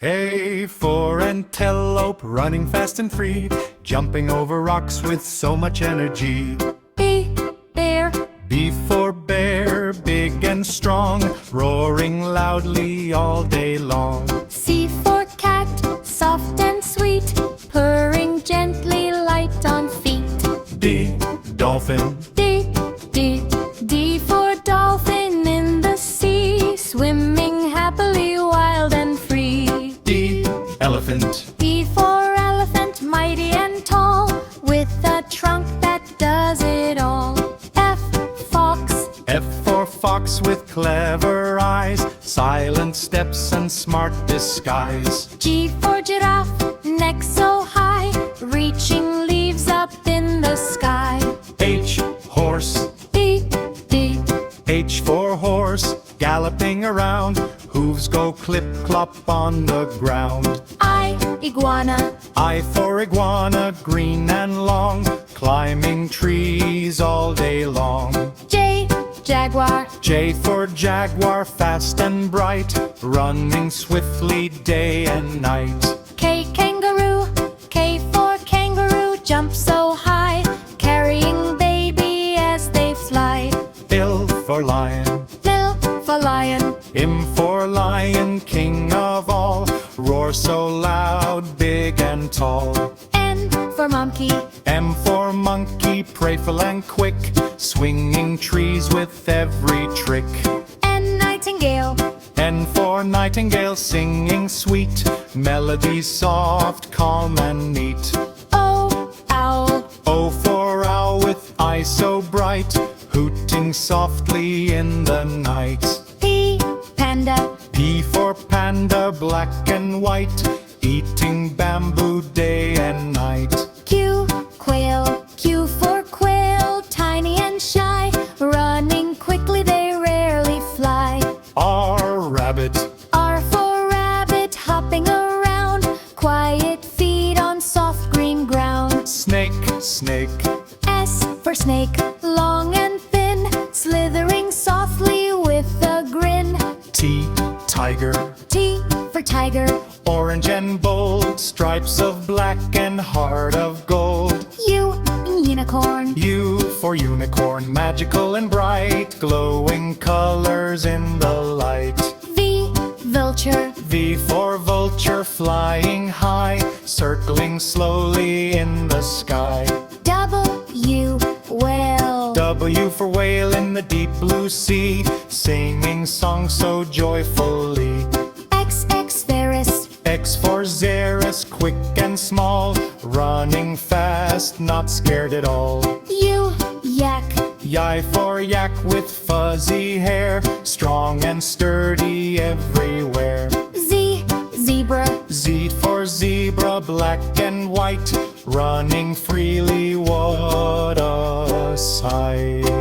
A for antelope, running fast and free, jumping over rocks with so much energy. B, bear. B for bear, big and strong, roaring loudly all day long. C for cat, soft and sweet, purring gently, light on feet. D, dolphin. D, D, D for dolphin in the sea, swimming happily, wild and free. E, elephant. E for elephant, mighty and tall, with a trunk that does it all. F, fox. F for fox with clever eyes, silent steps and smart disguise. G for giraffe, neck so high, reaching leaves up in the sky. H, horse. D, D, H for horse, galloping around, hooves go clip-clop on the ground. I, iguana. I for iguana, green and long, climbing trees all day long. J, jaguar. J for jaguar, fast and bright, running swiftly day and night. K, kangaroo. K for kangaroo, jump so high, carrying baby as they fly. L for lion. L for lion. M for lion, king of all, roar so loud, big and tall. N for monkey. M for monkey, playful and quick, swinging trees with every trick. N, nightingale. N for nightingale, singing sweet, melodies soft, calm and neat. O, owl. O for owl with eyes so bright, hooting softly in the night. P, panda. P for panda, black and white, eating bamboo day and night. Q, quail. Q for quail, tiny and shy, running quickly, they rarely fly. R, rabbit. R for rabbit, hopping around, quiet feet on soft green ground. Snake, snake. S for snake, long and thin, slithering softly with a grin. T, tiger. T for tiger. Orange and bold, stripes of black and heart of gold. U, unicorn. U for unicorn, magical and bright, glowing colors in the light. V, vulture. V for vulture, flying high, circling slowly in the sky. W, whale. W for whale in the deep blue sea, singing songs so joyfully. X, Ferris. X for Xeris, quick and small, running fast, not scared at all. U, yak. Y for yak with fuzzy hair, strong and sturdy everywhere. Z, zebra. Z for zebra, black and white, running freely, what a sight.